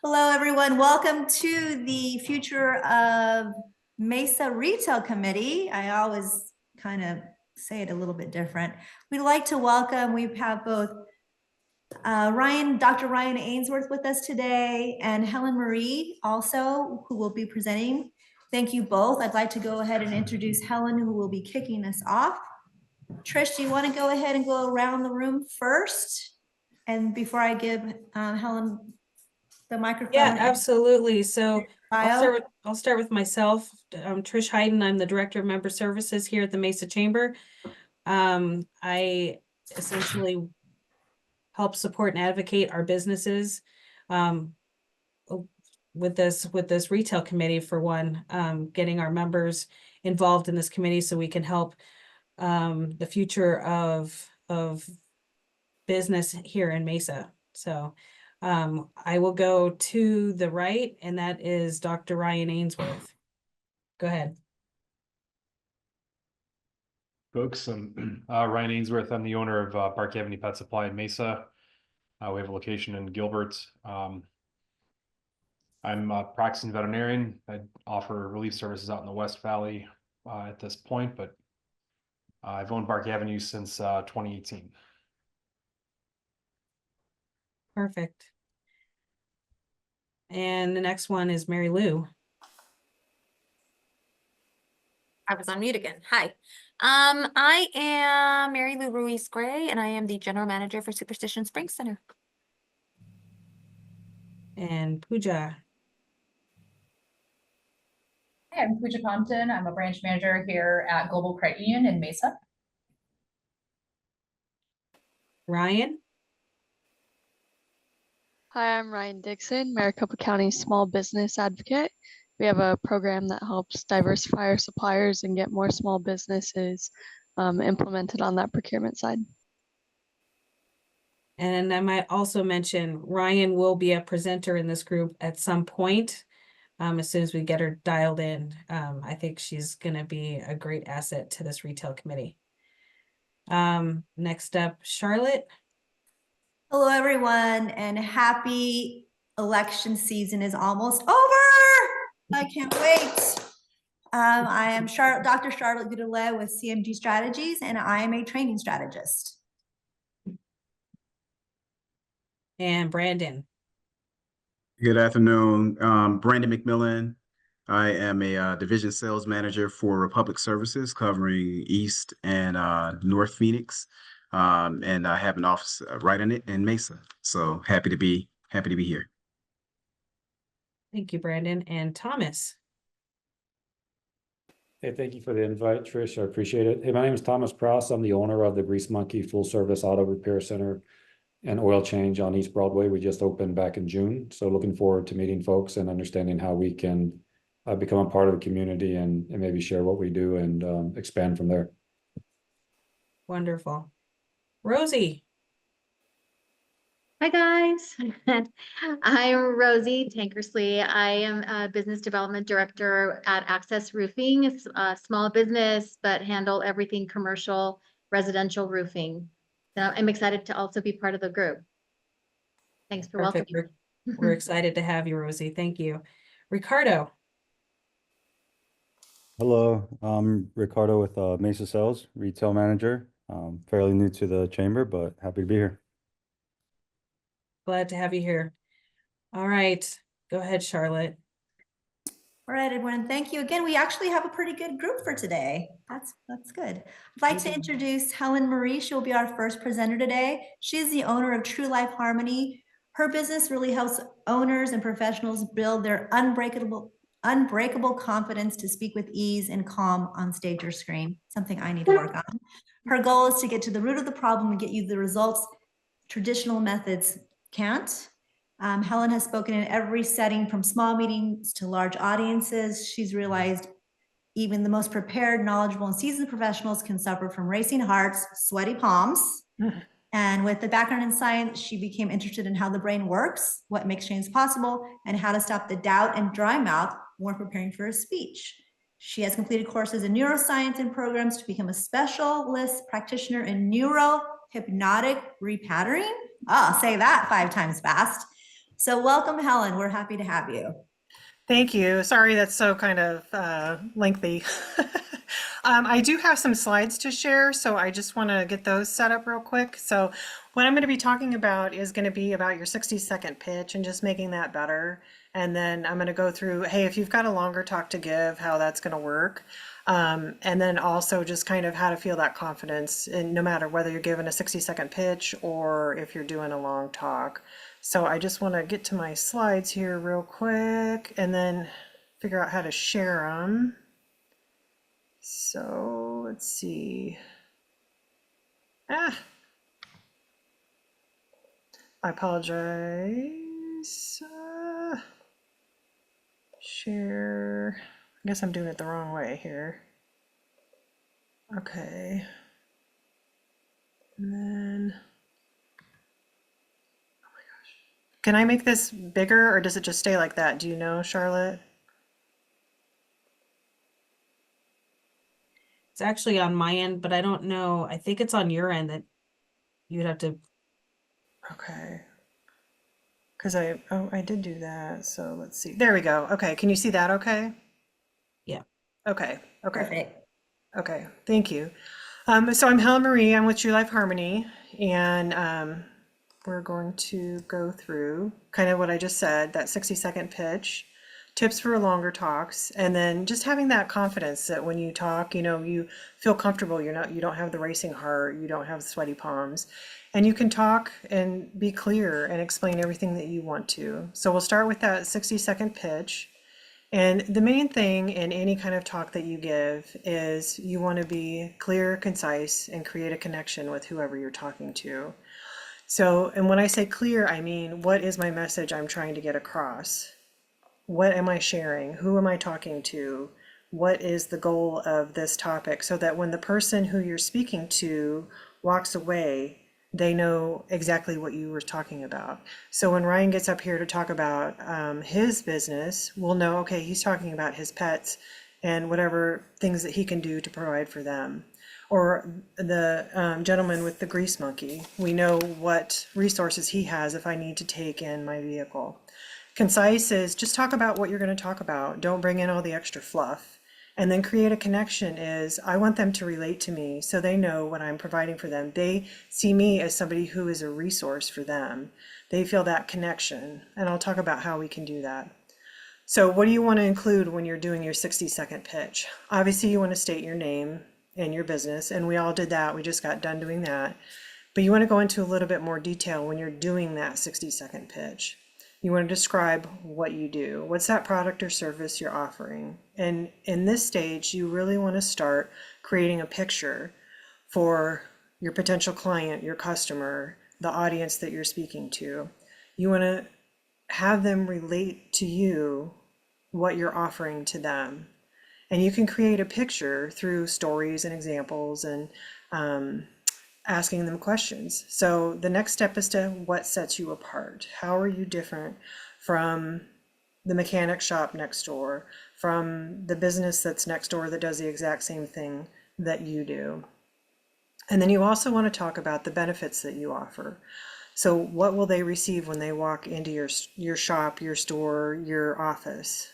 Hello, everyone. Welcome to the future of Mesa Retail Committee. I always kind of say it a little bit different. We'd like to welcome, we have both Dr. Ryan Ainsworth with us today and Helen Marie also, who will be presenting. Thank you both. I'd like to go ahead and introduce Helen, who will be kicking us off. Trish, do you want to go ahead and go around the room first? And before I give Helen the microphone. Yeah, absolutely. So I'll start with myself. Trish Hayden. I'm the Director of Member Services here at the Mesa Chamber. I essentially help support and advocate our businesses with this retail committee, for one, getting our members involved in this committee so we can help the future of business here in Mesa. So I will go to the right, and that is Dr. Ryan Ainsworth. Go ahead. Folks, I'm Ryan Ainsworth. I'm the owner of Park Avenue Pet Supply in Mesa. We have a location in Gilbert. I'm a practicing veterinarian. I offer relief services out in the West Valley at this point, but I've owned Park Avenue since 2018. Perfect. And the next one is Mary Lou. I was on mute again. Hi. I am Mary Lou Ruiz Gray, and I am the General Manager for Superstition Springs Center. And Pooja. Hi, I'm Pooja Compton. I'm a branch manager here at Global Credit Union in Mesa. Ryan. Hi, I'm Ryan Dixon, Maricopa County Small Business Advocate. We have a program that helps diversify our suppliers and get more small businesses implemented on that procurement side. And I might also mention Ryan will be a presenter in this group at some point. As soon as we get her dialed in, I think she's going to be a great asset to this retail committee. Next up, Charlotte. Hello, everyone, and happy election season is almost over. I can't wait. I am Dr. Charlotte Goodale with CMG Strategies, and I am a training strategist. And Brandon. Good afternoon, Brandon McMillan. I am a division sales manager for Republic Services covering East and North Phoenix. And I have an office right in Mesa. So happy to be here. Thank you, Brandon. And Thomas. Hey, thank you for the invite, Trish. I appreciate it. Hey, my name is Thomas Prouse. I'm the owner of the Grease Monkey Full Service Auto Repair Center and Oil Change on East Broadway. We just opened back in June. So looking forward to meeting folks and understanding how we can become a part of the community and maybe share what we do and expand from there. Wonderful. Rosie. Hi guys, I'm Rosie Tankersley. I am a business development director at Access Roofing. It's a small business, but handle everything commercial, residential roofing. So I'm excited to also be part of the group. Thanks for welcoming me. We're excited to have you, Rosie. Thank you. Ricardo. Hello, I'm Ricardo with Mesa Sales, retail manager. Fairly new to the chamber, but happy to be here. Glad to have you here. All right, go ahead, Charlotte. All right, everyone, thank you again. We actually have a pretty good group for today. That's good. I'd like to introduce Helen Marie. She'll be our first presenter today. She's the owner of True Life Harmony. Her business really helps owners and professionals build their unbreakable confidence to speak with ease and calm on stage or screen, something I need to work on. Her goal is to get to the root of the problem and get you the results traditional methods can't. Helen has spoken in every setting from small meetings to large audiences. She's realized even the most prepared, knowledgeable, and seasoned professionals can suffer from racing hearts, sweaty palms. And with the background in science, she became interested in how the brain works, what makes change possible, and how to stop the doubt and dry mouth when preparing for a speech. She has completed courses in neuroscience and programs to become a specialist practitioner in neurohypnotic repatterning. I'll say that 5 times fast. So welcome, Helen. We're happy to have you. Thank you. Sorry that's so kind of lengthy. I do have some slides to share, so I just want to get those set up real quick. So what I'm going to be talking about is going to be about your 60-second pitch and just making that better. And then I'm going to go through, hey, if you've got a longer talk to give, how that's going to work. And then also just kind of how to feel that confidence, and no matter whether you're given a 60-second pitch or if you're doing a long talk. So I just want to get to my slides here real quick and then figure out how to share them. So let's see. I apologize. Share. I guess I'm doing it the wrong way here. Okay. And then, oh my gosh. Can I make this bigger or does it just stay like that? Do you know, Charlotte? It's actually on my end, but I don't know. I think it's on your end that you'd have to. Okay. Because I did do that. So let's see. There we go. Okay. Can you see that okay? Yeah. Okay. Okay. Perfect. Okay. Thank you. So I'm Helen Marie. I'm with True Life Harmony, and we're going to go through kind of what I just said, that 60-second pitch, tips for longer talks, and then just having that confidence that when you talk, you know, you feel comfortable. You don't have the racing heart, you don't have sweaty palms, and you can talk and be clear and explain everything that you want to. So we'll start with that 60-second pitch. And the main thing in any kind of talk that you give is you want to be clear, concise, and create a connection with whoever you're talking to. So, and when I say clear, I mean, what is my message I'm trying to get across? What am I sharing? Who am I talking to? What is the goal of this topic? So that when the person who you're speaking to walks away, they know exactly what you were talking about. So when Ryan gets up here to talk about his business, we'll know, okay, he's talking about his pets and whatever things that he can do to provide for them. Or the gentleman with the grease monkey, we know what resources he has if I need to take in my vehicle. Concise is just talk about what you're going to talk about. Don't bring in all the extra fluff. And then create a connection is I want them to relate to me so they know what I'm providing for them. They see me as somebody who is a resource for them. They feel that connection. And I'll talk about how we can do that. So what do you want to include when you're doing your 60-second pitch? Obviously, you want to state your name and your business. And we all did that. We just got done doing that. But you want to go into a little bit more detail when you're doing that 60-second pitch. You want to describe what you do. What's that product or service you're offering? And in this stage, you really want to start creating a picture for your potential client, your customer, the audience that you're speaking to. You want to have them relate to you what you're offering to them. And you can create a picture through stories and examples and asking them questions. So the next step is to what sets you apart? How are you different from the mechanic shop next door, from the business that's next door that does the exact same thing that you do? And then you also want to talk about the benefits that you offer. So what will they receive when they walk into your shop, your store, your office?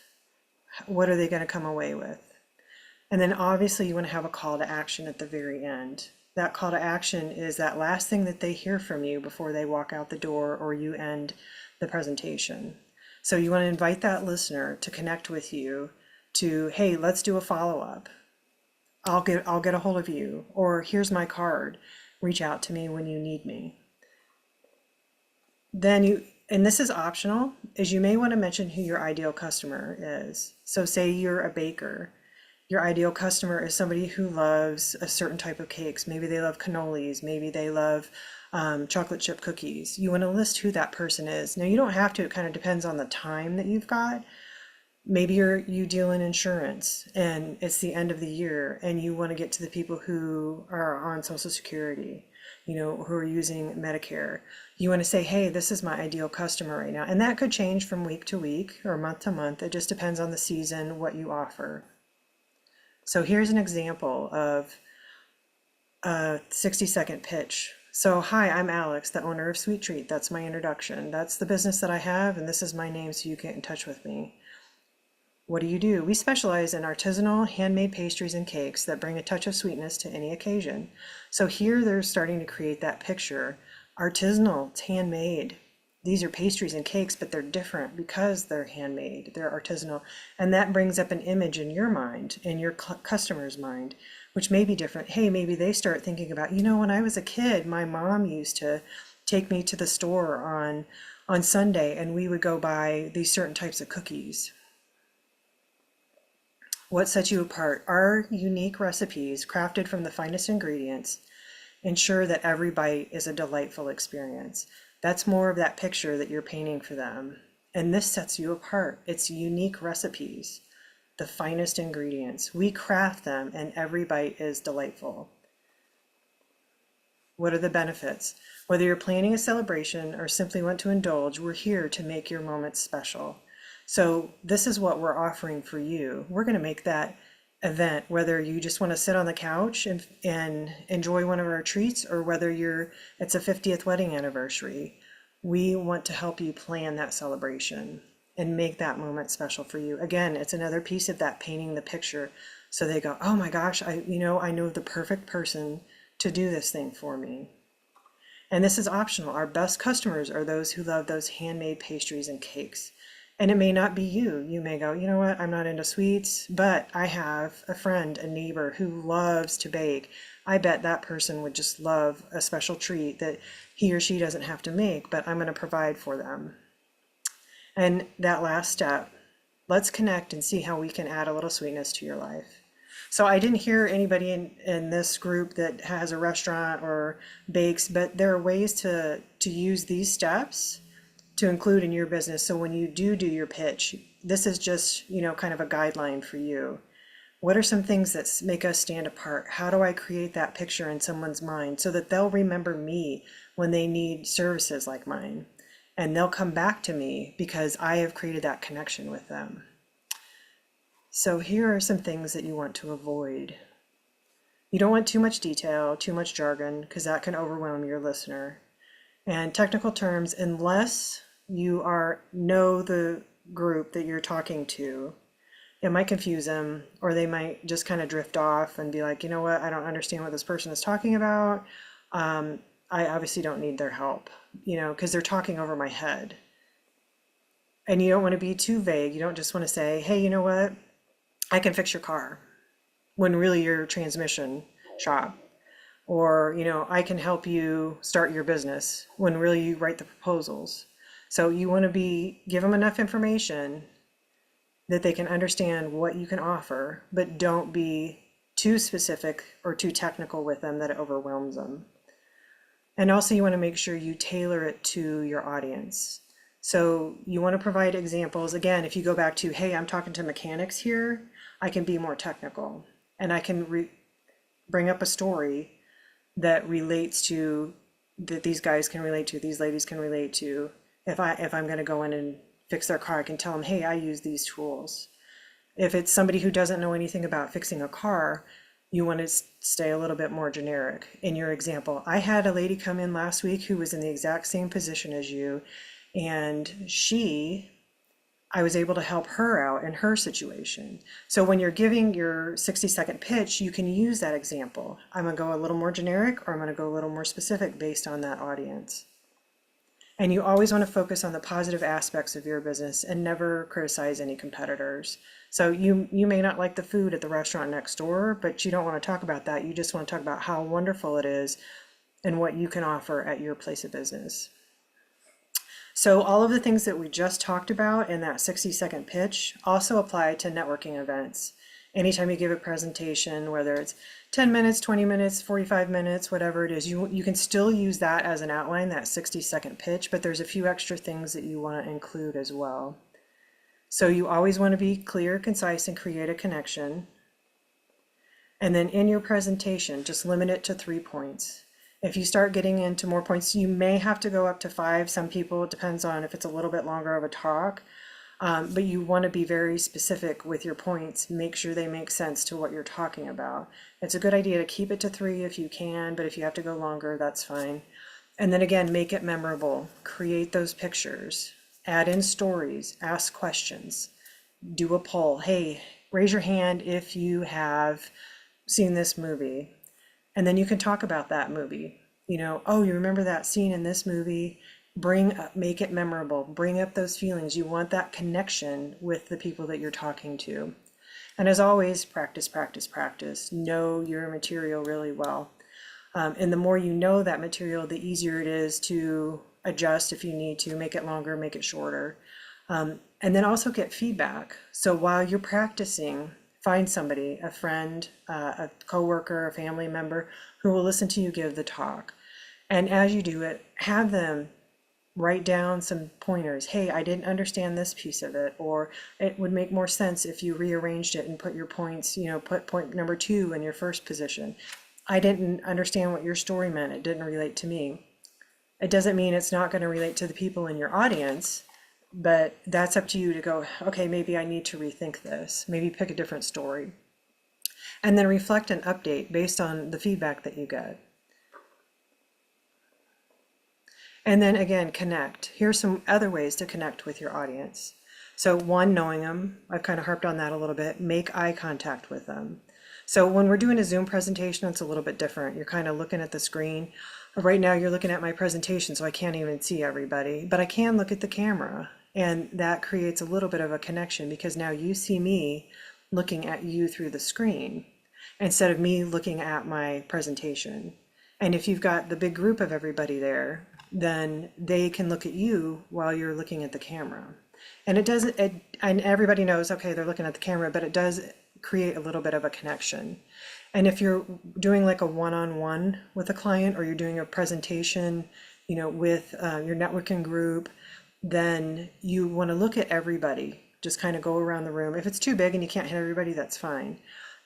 What are they going to come away with? And then obviously you want to have a call to action at the very end. That call to action is that last thing that they hear from you before they walk out the door or you end the presentation. So you want to invite that listener to connect with you to, hey, let's do a follow-up. I'll get a hold of you, or here's my card. Reach out to me when you need me. Then and this is optional, is you may want to mention who your ideal customer is. So say you're a baker. Your ideal customer is somebody who loves a certain type of cakes. Maybe they love cannolis. Maybe they love chocolate chip cookies. You want to list who that person is. Now, you don't have to. It kind of depends on the time that you've got. Maybe you deal in insurance and it's the end of the year and you want to get to the people who are on Social Security, you know, who are using Medicare. You want to say, hey, this is my ideal customer right now. And that could change from week to week or month to month. It just depends on the season, what you offer. So here's an example of a 60-second pitch. So, hi, I'm Alex, the owner of Sweet Treat. That's my introduction. That's the business that I have, and this is my name, so you get in touch with me. What do? We specialize in artisanal, handmade pastries and cakes that bring a touch of sweetness to any occasion. So here they're starting to create that picture. Artisanal, it's handmade. These are pastries and cakes, but they're different because they're handmade, they're artisanal. And that brings up an image in your mind, in your customer's mind, which may be different. Hey, maybe they start thinking about, when I was a kid, my mom used to take me to the store on Sunday, and we would go buy these certain types of cookies. What sets you apart? Our unique recipes, crafted from the finest ingredients, ensure that every bite is a delightful experience. That's more of that picture that you're painting for them. And this sets you apart. It's unique recipes, the finest ingredients. We craft them, and every bite is delightful. What are the benefits? Whether you're planning a celebration or simply want to indulge, we're here to make your moment special. So this is what we're offering for you. We're going to make that event, whether you just want to sit on the couch and enjoy one of our treats, or whether it's a 50th wedding anniversary. We want to help you plan that celebration and make that moment special for you. Again, it's another piece of that painting the picture. So they go, oh my gosh, I know the perfect person to do this thing for me. And this is optional. Our best customers are those who love those handmade pastries and cakes. And it may not be you. You may go, you know what, I'm not into sweets, but I have a friend, a neighbor who loves to bake. I bet that person would just love a special treat that he or she doesn't have to make, but I'm going to provide for them. And that last step, let's connect and see how we can add a little sweetness to your life. So I didn't hear anybody in this group that has a restaurant or bakes, but there are ways to use these steps to include in your business. So when you do your pitch, this is just, kind of a guideline for you. What are some things that make us stand apart? How do I create that picture in someone's mind so that they'll remember me when they need services like mine? And they'll come back to me because I have created that connection with them. So here are some things that you want to avoid. You don't want too much detail, too much jargon, because that can overwhelm your listener. And technical terms, unless you know the group that you're talking to, it might confuse them, or they might just kind of drift off and be like, you know what, I don't understand what this person is talking about. I obviously don't need their help, because they're talking over my head. And you don't want to be too vague. You don't just want to say, hey, you know what, I can fix your car, when really you're a transmission shop. Or, I can help you start your business, when really you write the proposals. So you want to give them enough information that they can understand what you can offer, but don't be too specific or too technical with them that it overwhelms them. And also you want to make sure you tailor it to your audience. So you want to provide examples. Again, if you go back to, hey, I'm talking to mechanics here, I can be more technical, and I can bring up a story that relates to, that these guys can relate to, these ladies can relate to. If I'm going to go in and fix their car, I can tell them, hey, I use these tools. If it's somebody who doesn't know anything about fixing a car, you want to stay a little bit more generic in your example. I had a lady come in last week who was in the exact same position as you, and I was able to help her out in her situation. So when you're giving your 60-second pitch, you can use that example. I'm going to go a little more generic, or I'm going to go a little more specific based on that audience. And you always want to focus on the positive aspects of your business and never criticize any competitors. So you may not like the food at the restaurant next door, but you don't want to talk about that. You just want to talk about how wonderful it is and what you can offer at your place of business. So all of the things that we just talked about in that 60-second pitch also apply to networking events. Anytime you give a presentation, whether it's 10 minutes, 20 minutes, 45 minutes, whatever it is, you can still use that as an outline, that 60-second pitch, but there's a few extra things that you want to include as well. So you always want to be clear, concise, and create a connection. And then in your presentation, just limit it to 3 points. If you start getting into more points, you may have to go up to 5. Some people, it depends on if it's a little bit longer of a talk. But you want to be very specific with your points. Make sure they make sense to what you're talking about. It's a good idea to keep it to 3 if you can, but if you have to go longer, that's fine. And then again, make it memorable. Create those pictures. Add in stories. Ask questions. Do a poll. Hey, raise your hand if you have seen this movie. And then you can talk about that movie. You know, oh, you remember that scene in this movie? Make it memorable. Bring up those feelings. You want that connection with the people that you're talking to. And as always, practice, practice, practice. Know your material really well. And the more you know that material, the easier it is to adjust if you need to, make it longer, make it shorter. And then also get feedback. So while you're practicing, find somebody, a friend, a coworker, a family member who will listen to you give the talk. And as you do it, have them write down some pointers. Hey, I didn't understand this piece of it, or it would make more sense if you rearranged it and put your points, you know, put point number 2 in your first position. I didn't understand what your story meant. It didn't relate to me. It doesn't mean it's not going to relate to the people in your audience, but that's up to you to go, okay, maybe I need to rethink this. Maybe pick a different story. And then reflect and update based on the feedback that you get. And then again, connect. Here's some other ways to connect with your audience. So one, knowing them. I've kind of harped on that a little bit. Make eye contact with them. So when we're doing a Zoom presentation, it's a little bit different. You're kind of looking at the screen. Right now you're looking at my presentation, so I can't even see everybody, but I can look at the camera. And that creates a little bit of a connection because now you see me looking at you through the screen instead of me looking at my presentation. And if you've got the big group of everybody there, then they can look at you while you're looking at the camera. And and everybody knows, okay, they're looking at the camera, but it does create a little bit of a connection. And if you're doing like a one-on-one with a client, or you're doing a presentation, you know, with your networking group, then you want to look at everybody, just kind of go around the room. If it's too big and you can't hit everybody, that's fine.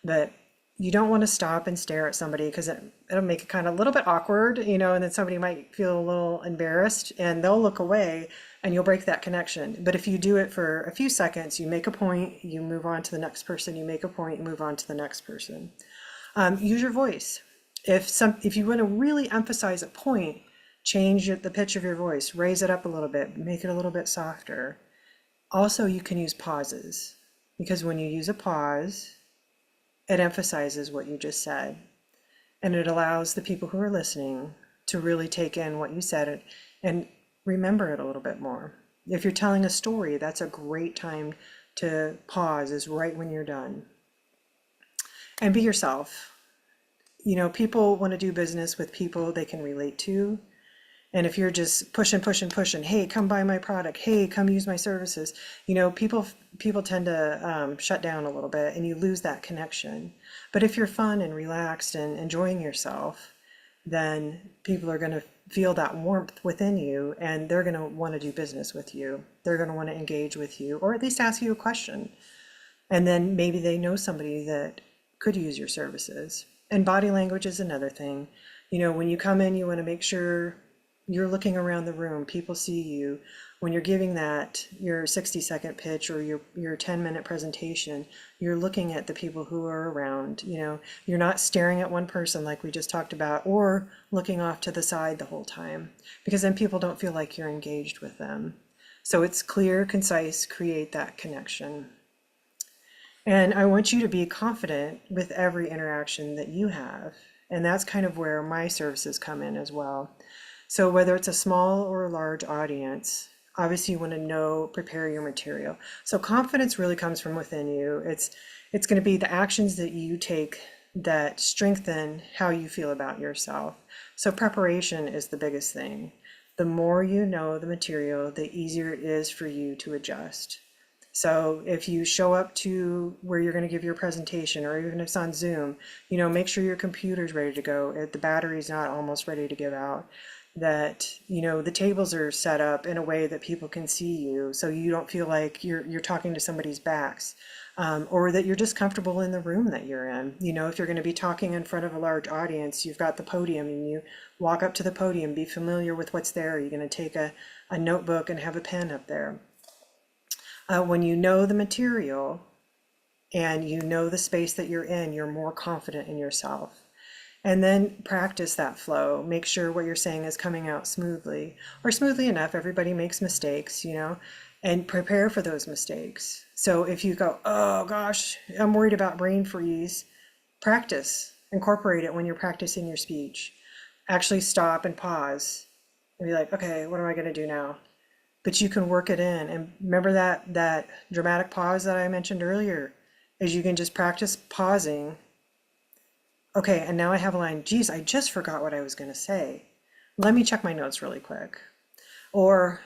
But you don't want to stop and stare at somebody because it'll make it kind of a little bit awkward, you know, and then somebody might feel a little embarrassed and they'll look away and you'll break that connection. But if you do it for a few seconds, you make a point, you move on to the next person, you make a point, you move on to the next person. Use your voice. If you want to really emphasize a point, change the pitch of your voice, raise it up a little bit, make it a little bit softer. Also, you can use pauses because when you use a pause, it emphasizes what you just said, and it allows the people who are listening to really take in what you said and remember it a little bit more. If you're telling a story, that's a great time to pause, is right when you're done. And be yourself. You know, people want to do business with people they can relate to. And if you're just pushing, hey, come buy my product, hey, come use my services, you know, people tend to shut down a little bit and you lose that connection. But if you're fun and relaxed and enjoying yourself, then people are going to feel that warmth within you and they're going to want to do business with you. They're going to want to engage with you, or at least ask you a question. And then maybe they know somebody that could use your services. And body language is another thing. You know, when you come in, you want to make sure you're looking around the room, people see you. When you're giving your 60-second pitch or your 10-minute presentation, you're looking at the people who are around. You know, you're not staring at one person like we just talked about, or looking off to the side the whole time, because then people don't feel like you're engaged with them. So it's clear, concise, create that connection. And I want you to be confident with every interaction that you have. And that's kind of where my services come in as well. So whether it's a small or a large audience, obviously you want to prepare your material. So confidence really comes from within you. It's going to be the actions that you take that strengthen how you feel about yourself. So preparation is the biggest thing. The more you know the material, the easier it is for you to adjust. So if you show up to where you're going to give your presentation, or even if it's on Zoom, you know, make sure your computer's ready to go. If the battery's not almost ready to give out, that, you know, the tables are set up in a way that people can see you, so you don't feel like you're talking to somebody's backs, or that you're just comfortable in the room that you're in. You know, if you're going to be talking in front of a large audience, you've got the podium and you walk up to the podium, be familiar with what's there. You're going to take a notebook and have a pen up there. When you know the material and you know the space that you're in, you're more confident in yourself. And then practice that flow. Make sure what you're saying is coming out smoothly or smoothly enough. Everybody makes mistakes, you know, and prepare for those mistakes. So if you go, oh gosh, I'm worried about brain freeze, practice, incorporate it when you're practicing your speech. Actually stop and pause and be like, okay, what am I going to do now? But you can work it in. And remember that dramatic pause that I mentioned earlier, is you can just practice pausing. Okay, and now I have a line, geez, I just forgot what I was going to say. Let me check my notes really quick. Or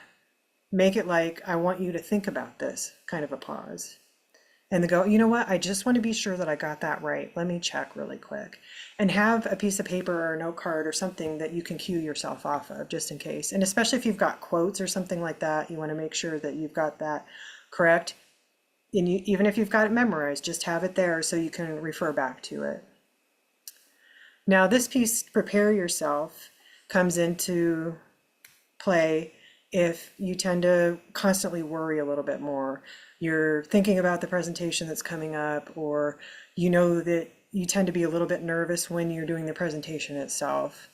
make it like, I want you to think about this, kind of a pause. And they go, you know what, I just want to be sure that I got that right. Let me check really quick. And have a piece of paper or a note card or something that you can cue yourself off of, just in case. And especially if you've got quotes or something like that, you want to make sure that you've got that correct. And even if you've got it memorized, just have it there so you can refer back to it. Now this piece, prepare yourself, comes into play if you tend to constantly worry a little bit more. You're thinking about the presentation that's coming up, or you know that you tend to be a little bit nervous when you're doing the presentation itself.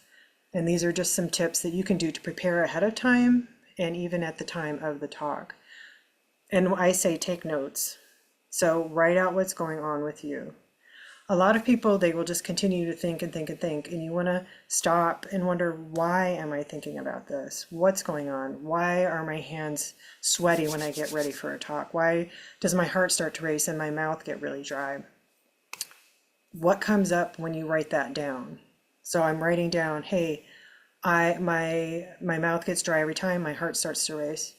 And these are just some tips that you can do to prepare ahead of time and even at the time of the talk. And I say take notes. So write out what's going on with you. A lot of people, they will just continue to think and think and think, and you want to stop and wonder, why am I thinking about this? What's going on? Why are my hands sweaty when I get ready for a talk? Why does my heart start to race and my mouth get really dry? What comes up when you write that down? So I'm writing down, hey, my mouth gets dry every time, my heart starts to race.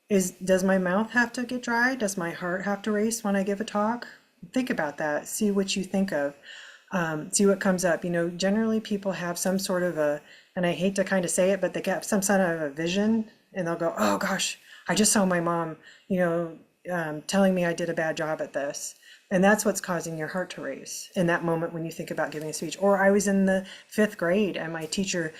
Does my mouth have to get dry? Does my heart have to race when I give a talk? Think about that. See what you think of. See what comes up. You know, generally people have some sort of and I hate to kind of say it, but they get some sort of a vision, and they'll go, oh gosh, I just saw my mom, you know, telling me I did a bad job at this. And that's what's causing your heart to race in that moment when you think about giving a speech. Or I was in the 5th grade and my teacher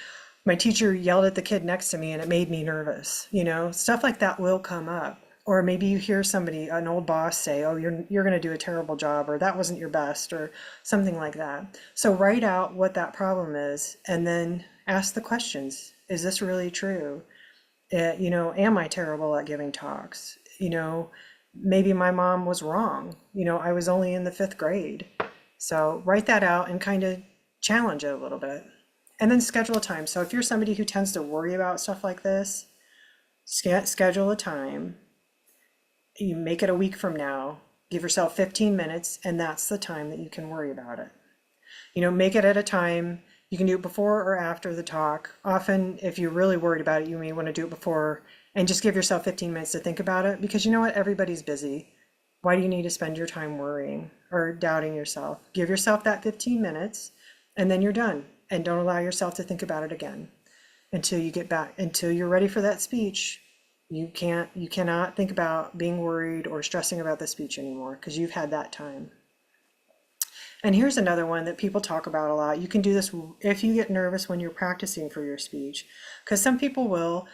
yelled at the kid next to me and it made me nervous. You know, stuff like that will come up. Or maybe you hear somebody, an old boss, say, oh, you're going to do a terrible job, or that wasn't your best, or something like that. So write out what that problem is and then ask the questions. Is this really true? You know, am I terrible at giving talks? You know, maybe my mom was wrong. You know, I was only in the 5th grade. So write that out and kind of challenge it a little bit. And then schedule a time. So if you're somebody who tends to worry about stuff like this, schedule a time. You make it a week from now, give yourself 15 minutes, and that's the time that you can worry about it. You know, make it at a time. You can do it before or after the talk. Often, if you're really worried about it, you may want to do it before and just give yourself 15 minutes to think about it, because you know what? Everybody's busy. Why do you need to spend your time worrying or doubting yourself? Give yourself that 15 minutes and then you're done. And don't allow yourself to think about it again until you get back, until you're ready for that speech. You cannot think about being worried or stressing about the speech anymore, because you've had that time. And here's another one that people talk about a lot. You can do this if you get nervous when you're practicing for your speech, because some people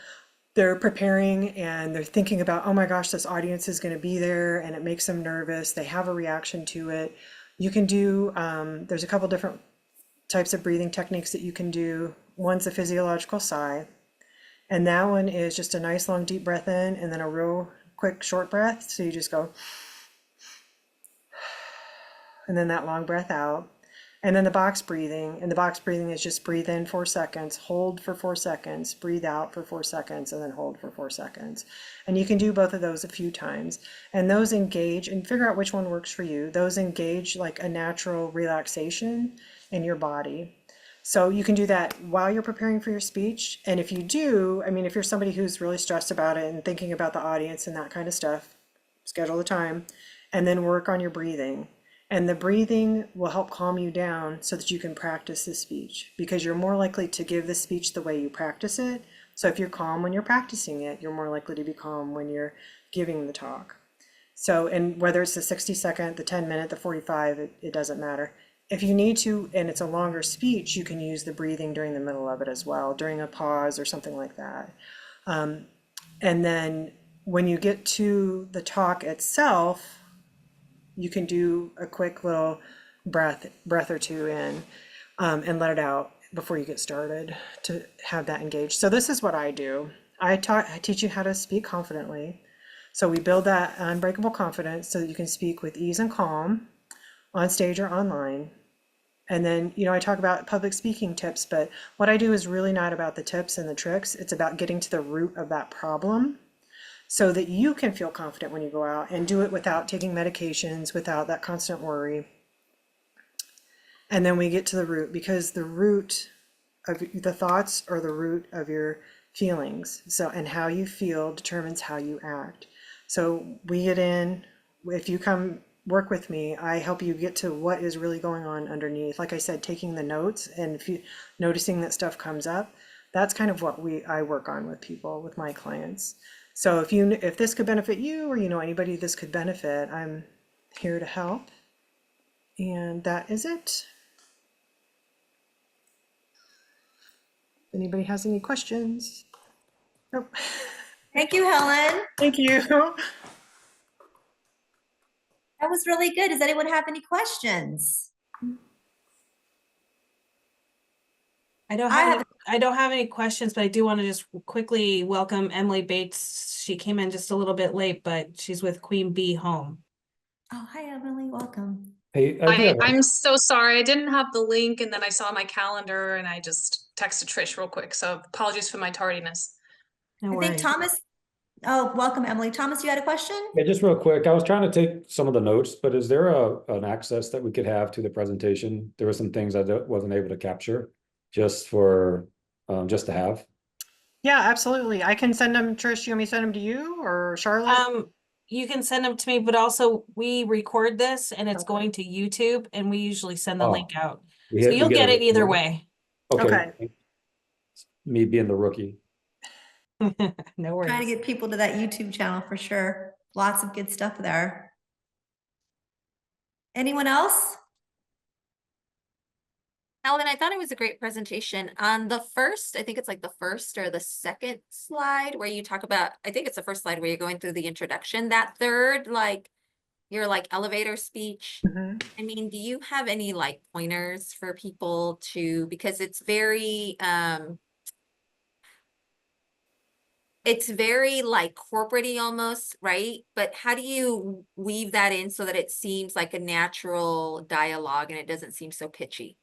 they're preparing and they're thinking about, oh my gosh, this audience is going to be there, and it makes them nervous. They have a reaction to it. You can do, there's a couple different types of breathing techniques that you can do. One's a physiological sigh. And that one is just a nice long deep breath in and then a real quick short breath. So you just go, and then that long breath out. And then the box breathing. And the box breathing is just breathe in 4 seconds, hold for 4 seconds, breathe out for 4 seconds, and then hold for 4 seconds. And you can do both of those a few times. And those engage, and figure out which one works for you. Those engage like a natural relaxation in your body. So you can do that while you're preparing for your speech. And if you do, I mean, if you're somebody who's really stressed about it and thinking about the audience and that kind of stuff, schedule the time and then work on your breathing. And the breathing will help calm you down so that you can practice the speech, because you're more likely to give the speech the way you practice it. So if you're calm when you're practicing it, you're more likely to be calm when you're giving the talk. So, and whether it's the 60-second, the 10-minute, the 45, it doesn't matter. If you need to, and it's a longer speech, you can use the breathing during the middle of it as well, during a pause or something like that. And then when you get to the talk itself, you can do a quick little breath or two in, and let it out before you get started to have that engaged. So this is what I do. I teach you how to speak confidently. So we build that unbreakable confidence so that you can speak with ease and calm on stage or online. And then, I talk about public speaking tips, but what I do is really not about the tips and the tricks. It's about getting to the root of that problem so that you can feel confident when you go out and do it without taking medications, without that constant worry. And then we get to the root, because the root of the thoughts are the root of your feelings. So, and how you feel determines how you act. So we get in, if you come work with me, I help you get to what is really going on underneath. Like I said, taking the notes and noticing that stuff comes up. That's kind of what I work on with people, with my clients. So if this could benefit you, or anybody this could benefit, I'm here to help. And that is it. Anybody has any questions? Nope. Thank you, Helen. Thank you. That was really good. Does anyone have any questions? I don't have any questions, but I do want to just quickly welcome Emily Bates. She came in just a little bit late, but she's with Queen Bee Home. Oh, hi, Emily. Welcome. Hey, I'm so sorry. I didn't have the link, and then I saw my calendar and I just texted Trish real quick. So apologies for my tardiness. No I think worries. Thomas, oh, welcome, Emily. Thomas, you had a question? Yeah, just real quick. I was trying to take some of the notes, but is there an access that we could have to the presentation? There were some things I wasn't able to capture just for just to have. Yeah, absolutely. I can send them. Trish, you want me to send them to you or Charlotte? You can send them to me, but also we record this and it's Okay. going to YouTube, and we usually send the Oh, link out. we So we you'll get it either recording? way. Okay. Me being the rookie. No worries. Trying to get people to that YouTube channel for sure. Lots of good stuff there. Anyone else? Alan, I thought it was a great presentation. On the first, I think it's like the first or the second slide where you talk about, I think it's the first slide where you're going through the introduction. That third, your elevator speech. Mhm. I mean, do you have any pointers for people to, because it's very corporate-y almost, right? But how do you weave that in so that it seems like a natural dialogue and it doesn't seem so pitchy?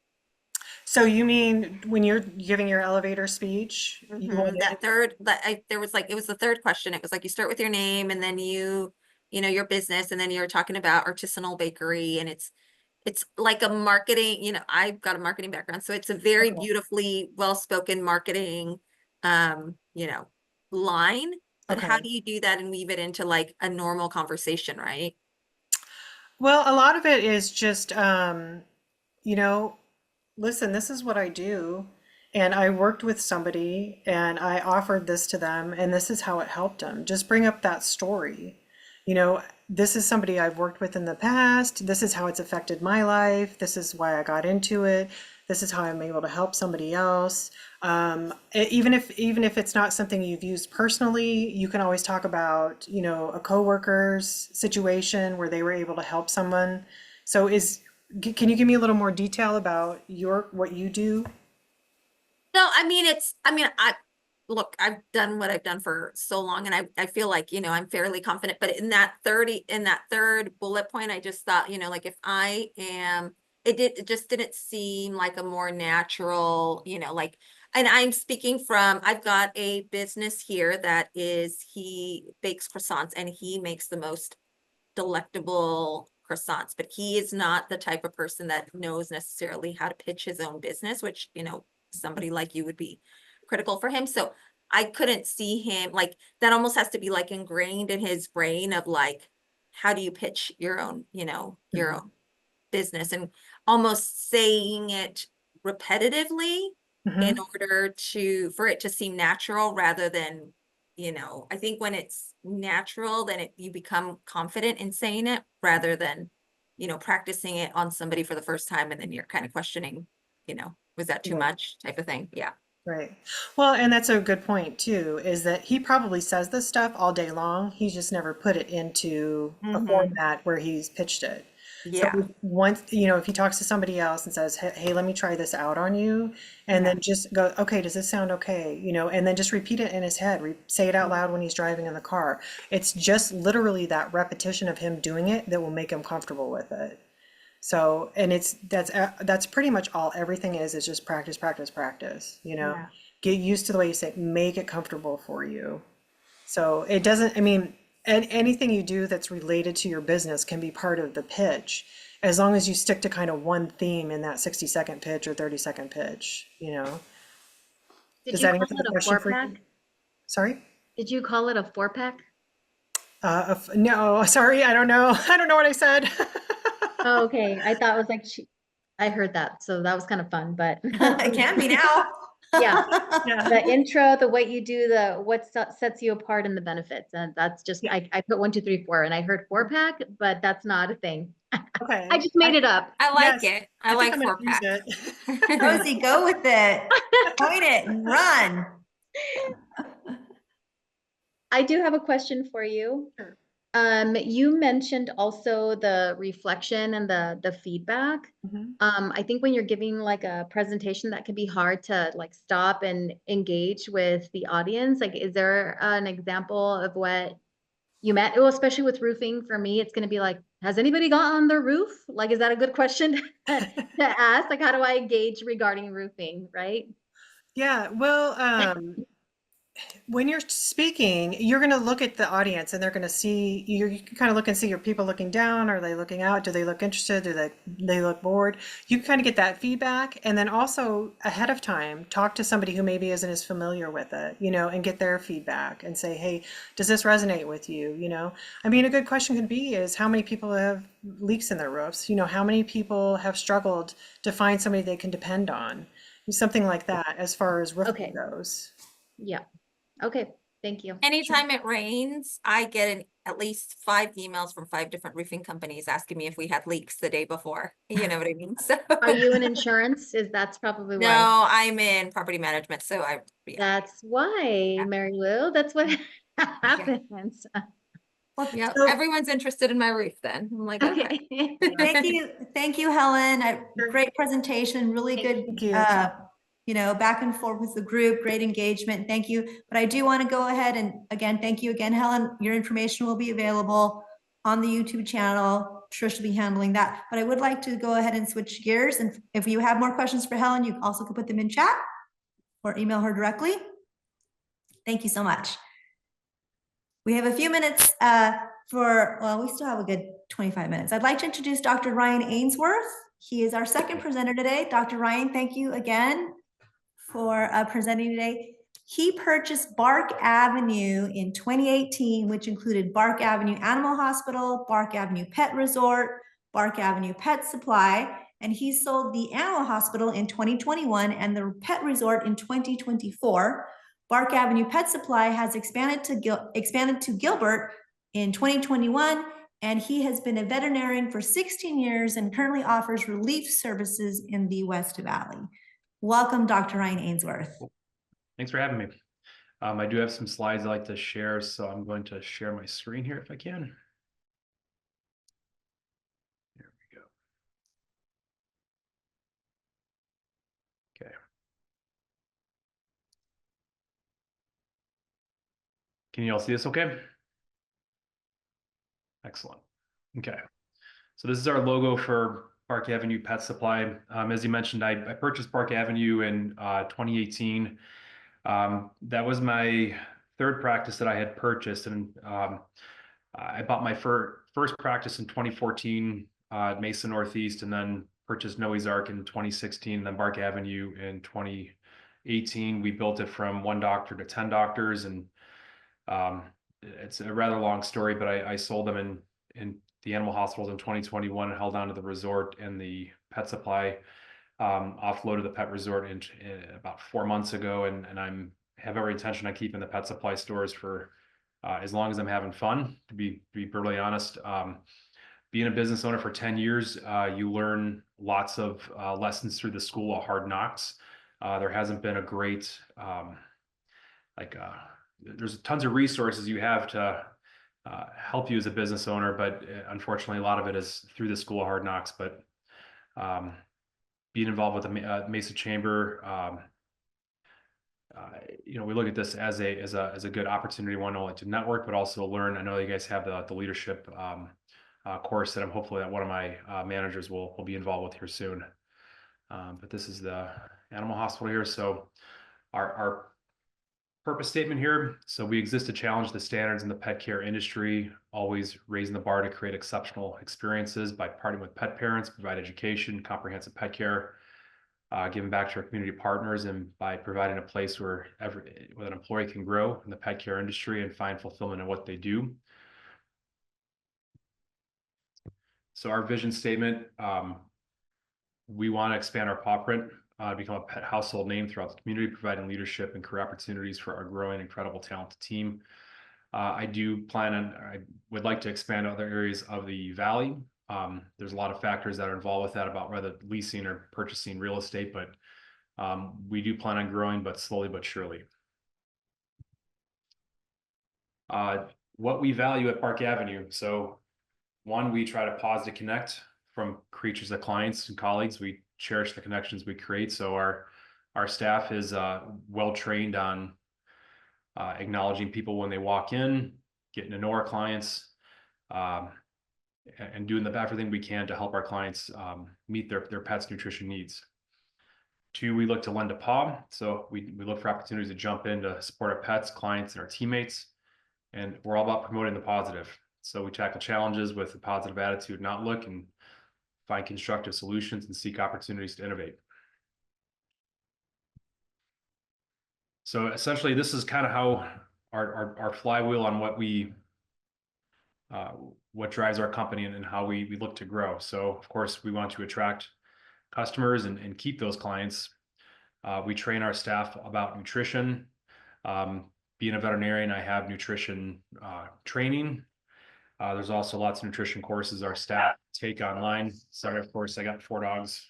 So you mean when you're giving your elevator speech? You want That third, it was the third question. It was you start with your name and then your business, and then you're talking about artisanal bakery, and it's like a marketing, I've got a marketing background, so it's a very beautifully well-spoken marketing, line. But how Okay. do you do that and weave it into a normal conversation, right? Well, a lot of it is just, listen, this is what I do. And I worked with somebody and I offered this to them, and this is how it helped them. Just bring up that story. This is somebody I've worked with in the past. This is how it's affected my life. This is why I got into it. This is how I'm able to help somebody else. Even if it's not something you've used personally, you can always talk about, a coworker's situation where they were able to help someone. So can you give me a little more detail about what you do? No, look, I've done what I've done for so long, and I feel like, I'm fairly confident, but in that third bullet point, I just thought, if I am, it just didn't seem like a more natural, and I'm speaking from, I've got a business here that he bakes croissants and he makes the most delectable croissants, but he is not the type of person that knows necessarily how to pitch his own business, which, somebody like you would be critical for him. So I couldn't see him that almost has to be ingrained in his brain of how do you pitch your own, your own business, and almost saying it repetitively in order for it to seem natural rather than, I think when it's natural, then you become confident in saying it rather than, practicing it on somebody for the first time and then you're kind of questioning, was that too much type of thing? Yeah. Right. Well, and that's a good point too, is that he probably says this stuff all day long. He's just never put it into a Mhm. format where he's pitched it. Yeah. So once, if he talks to somebody else and says, hey, let me try this out on you, and Yeah. then just go, okay, does this sound okay? And then just repeat it in his head, say it out loud when he's driving in the car. It's just literally that repetition of him doing it that will make him comfortable with it. So, and that's pretty much all everything is just practice, practice, practice, Yeah. Get used to the way you say it, make it comfortable for you. So it doesn't, I mean, anything you do that's related to your business can be part of the pitch, as long as you stick to kind of one theme in that 60-second pitch or 30-second pitch, Did Does you that call answer the it a question for you? 4-pack? Sorry? Did you call it a 4-pack? No, sorry, I don't know. I don't know what I said. Oh, okay. I thought it was like I heard that, so that was kind of fun, but It can be now. yeah, Yeah. the intro, the way you do what sets you apart and the benefits, and that's just Yeah. I put 1, 2, 3, 4, and I heard 4-pack, but that's not a thing. Okay. I just made it up. I like Yes, it. I think like I'm gonna 4-pack. use it. Rosie, go with it. Point it and run. I do have a question for you. Sure. You mentioned also the reflection and the feedback. Mhm. I think when you're giving like a presentation, that can be hard to like stop and engage with the audience. Like, is there an example of what you meant? Well, especially with roofing, for me, it's going to be like, has anybody got on their roof? Like, is that a good question to ask? Like, how do I engage regarding roofing, right? Yeah, well, when you're speaking, you're going to look at the audience and they're going to see you can kind of look and see your people looking down. Are they looking out? Do they look interested? Do they look bored? You can kind of get that feedback, and then also ahead of time talk to somebody who maybe isn't as familiar with it, and get their feedback and say, hey, does this resonate with you? I mean, a good question could be is how many people have leaks in their roofs? How many people have struggled to find somebody they can depend on? Something like that as far as roofing Okay. goes. Yeah. Okay. Thank you. Anytime it rains, I get at least 5 emails from 5 different roofing companies asking me if we had leaks the day before. You know what I mean? So Are you in insurance? That's probably why. no, I'm in property management. So yeah. That's why, Mary Lou. That's what happens. Well, Yeah, So- everyone's interested in my roof then. I'm like, okay. Okay. thank you, Helen. Great presentation, really good, Thank you. back and forth with the group, great engagement. Thank you. But I do want to go ahead and again, thank you again, Helen. Your information will be available on the YouTube channel. Trish will be handling that. But I would like to go ahead and switch gears. And if you have more questions for Helen, you also can put them in chat or email her directly. Thank you so much. We have a few minutes we still have a good 25 minutes. I'd like to introduce Dr. Ryan Ainsworth. He is our second presenter today. Dr. Ryan, thank you again for presenting today. He purchased Bark Avenue in 2018, which included Bark Avenue Animal Hospital, Bark Avenue Pet Resort, Bark Avenue Pet Supply, and he sold the Animal Hospital in 2021 and the Pet Resort in 2024. Bark Avenue Pet Supply has expanded to Gilbert in 2021, and he has been a veterinarian for 16 years and currently offers relief services in the West Valley. Welcome, Dr. Ryan Ainsworth. Thanks for having me. I do have some slides I'd like to share, so I'm going to share my screen here if I can. There we go. Okay. Can you all see this okay? Excellent. Okay. So this is our logo for Park Avenue Pet Supply. As you mentioned, I purchased Park Avenue in 2018. That was my third practice that I had purchased, and I bought my first practice in 2014 at Mesa Northeast, and then purchased Noah's Ark in 2016, and then Park Avenue in 2018. We built it from 1 doctor to 10 doctors, and it's a rather long story, but I sold them in the animal hospitals in 2021 and held on to the resort and the pet supply. Offloaded the pet resort in about 4 months ago, and have every intention on keeping the pet supply stores for as long as I'm having fun, to be brutally honest. Being a business owner for 10 years, you learn lots of lessons through the school of hard knocks. There hasn't been a great, there's tons of resources you have to help you as a business owner, but unfortunately, a lot of it is through the School of Hard Knocks. But being involved with the Mesa Chamber, we look at this as a good opportunity, one, only to network, but also learn. I know you guys have the leadership course that I'm hopefully that one of my managers will be involved with here soon. But this is the animal hospital here. So our purpose statement here. So we exist to challenge the standards in the pet care industry, always raising the bar to create exceptional experiences by partnering with pet parents, provide education, comprehensive pet care, giving back to our community partners, and by providing a place where an employee can grow in the pet care industry and find fulfillment in what they do. So our vision statement, we want to expand our paw print, become a pet household name throughout the community, providing leadership and career opportunities for our growing, incredible, talented team. I would like to expand other areas of the Valley. There's a lot of factors that are involved with that about whether leasing or purchasing real estate, but we do plan on growing, but slowly but surely. What we value at Park Avenue. So one, we try to pause to connect from creatures to clients and colleagues. We cherish the connections we create. So our staff is well trained on acknowledging people when they walk in, getting to know our clients, and doing everything we can to help our clients meet their pets' nutrition needs. Two, we look to lend a paw. So we look for opportunities to jump in to support our pets, clients, and our teammates. And we're all about promoting the positive. So we tackle challenges with a positive attitude and outlook, and find constructive solutions and seek opportunities to innovate. So essentially, this is kind of how our flywheel on what drives our company and how we look to grow. So of course, we want to attract customers and keep those clients. We train our staff about nutrition. Being a veterinarian, I have nutrition training. There's also lots of nutrition courses our staff take online. Sorry, of course, I got 4 dogs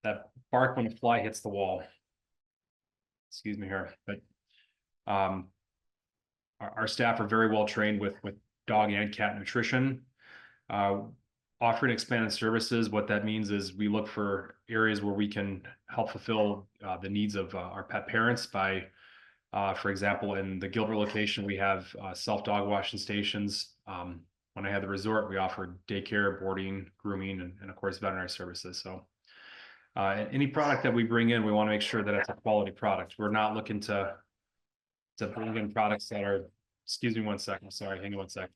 that bark when a fly hits the wall. Excuse me here, but our staff are very well trained with dog and cat nutrition. Offering expanded services, what that means is we look for areas where we can help fulfill the needs of our pet parents by, for example, in the Gilbert location, we have self-dog washing stations. When I had the resort, we offered daycare, boarding, grooming, and of course, veterinary services. So any product that we bring in, we want to make sure that it's a quality product. We're not looking to bring in products that are, excuse me one second, sorry, hang on one second.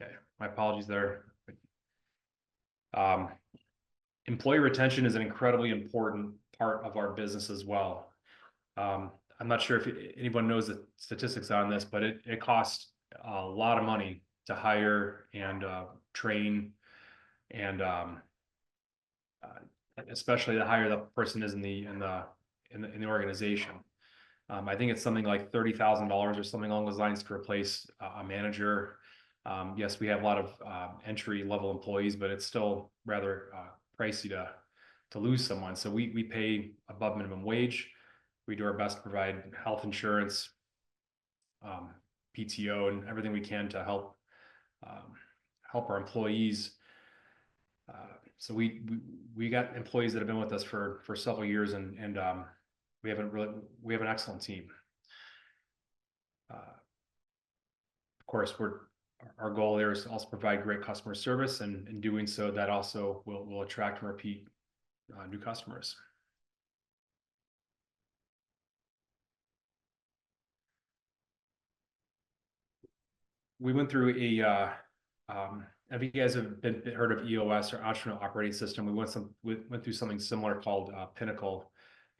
Okay, my apologies there. Employee retention is an incredibly important part of our business as well. I'm not sure if anyone knows the statistics on this, but it costs a lot of money to hire and train, and especially the higher the person is in the organization. I think it's something like $30,000 or something along those lines to replace a manager. Yes, we have a lot of entry level employees, but it's still rather pricey to lose someone. So we pay above minimum wage. We do our best to provide health insurance, PTO, and everything we can to help our employees. So we got employees that have been with us for several years, and we have an excellent team. Of course, our goal there is to also provide great customer service, and in doing so, that also will attract and repeat new customers. We went through if you guys have heard of EOS, or Entrepreneurial Operating System, we went through something similar called Pinnacle,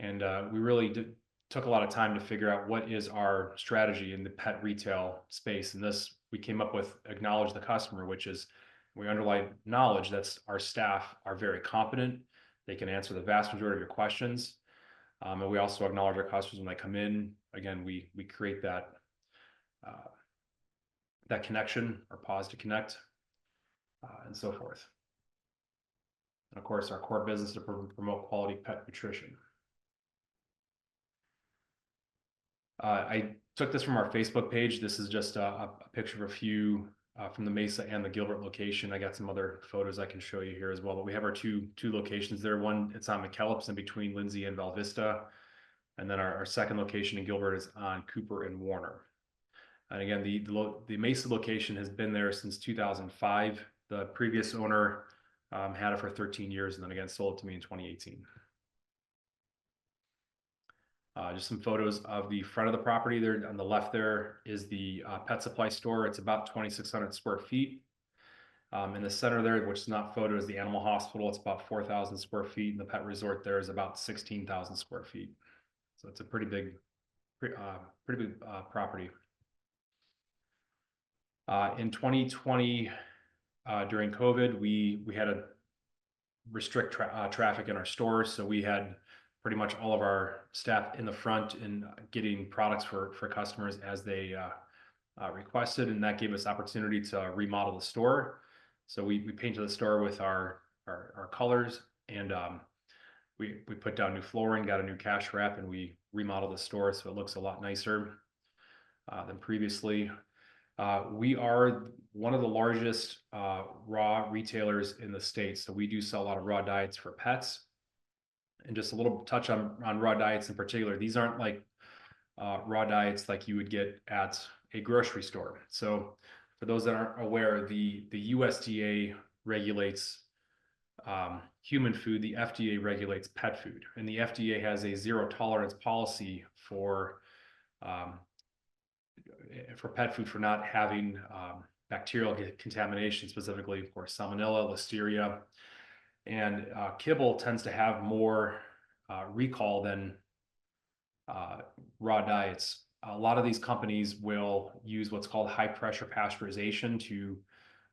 and we really took a lot of time to figure out what is our strategy in the pet retail space. And this, we came up with acknowledge the customer, which is, we underlie knowledge that our staff are very competent. They can answer the vast majority of your questions. And we also acknowledge our customers when they come in. Again, we create that that connection, or pause to connect, and so forth. And of course, our core business to promote quality pet nutrition. I took this from our Facebook page. This is just a picture of a few from the Mesa and the Gilbert location. I got some other photos I can show you here as well, but we have our two locations there. One, it's on McKellips in between Lindsay and Val Vista. And then our second location in Gilbert is on Cooper and Warner. And again, the Mesa location has been there since 2005. The previous owner had it for 13 years and then again sold it to me in 2018. Just some photos of the front of the property. There on the left there is the pet supply store. It's about 2,600 square feet. In the center there, which is not photo, is the animal hospital. It's about 4,000 square feet, and the pet resort there is about 16,000 square feet. So it's a pretty big property. In 2020, during COVID, we had to restrict traffic in our stores, so we had pretty much all of our staff in the front and getting products for customers as they requested, and that gave us opportunity to remodel the store. So we painted the store with our colors, and we put down new flooring, got a new cash wrap, and we remodeled the store so it looks a lot nicer than previously. We are one of the largest raw retailers in the state, so we do sell a lot of raw diets for pets. And just a little touch on raw diets in particular. These aren't like raw diets like you would get at a grocery store. So for those that aren't aware, the USDA regulates human food, the FDA regulates pet food, and the FDA has a zero tolerance policy for pet food for not having bacterial contamination, specifically for salmonella, listeria. And kibble tends to have more recall than raw diets. A lot of these companies will use what's called high pressure pasteurization to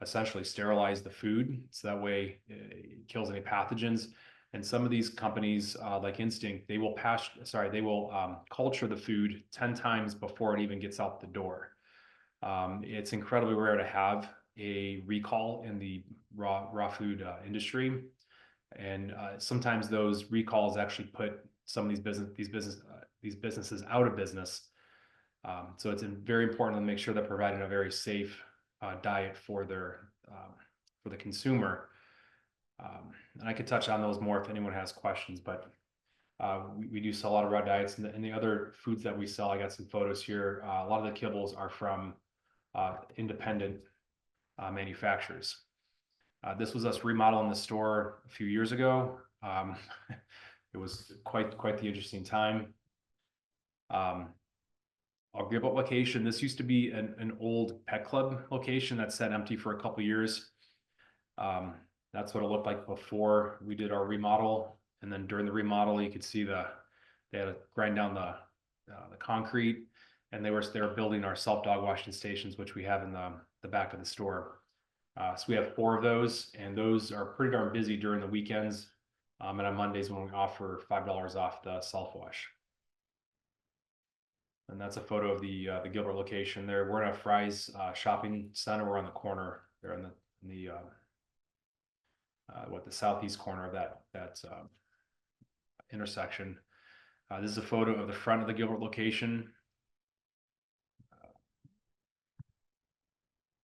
essentially sterilize the food, so that way it kills any pathogens. And some of these companies, like Instinct, they will culture the food 10 times before it even gets out the door. It's incredibly rare to have a recall in the raw food industry. And sometimes those recalls actually put some of these businesses out of business. So it's very important to make sure they're providing a very safe diet for the consumer. And I could touch on those more if anyone has questions, but we do sell a lot of raw diets, and the other foods that we sell, I got some photos here. A lot of the kibbles are from independent manufacturers. This was us remodeling the store a few years ago. It was quite the interesting time. Our Gilbert location, this used to be an old pet club location that sat empty for a couple years. That's what it looked like before we did our remodel. And then during the remodel, you could see they had to grind down the concrete, and they were building our self dog washing stations, which we have in the back of the store. So we have 4 of those, and those are pretty darn busy during the weekends, and on Mondays when we offer $5 off the self-wash. And that's a photo of the Gilbert location there. We're in a Fry's shopping center. We're on the corner there in the southeast corner of that intersection. This is a photo of the front of the Gilbert location.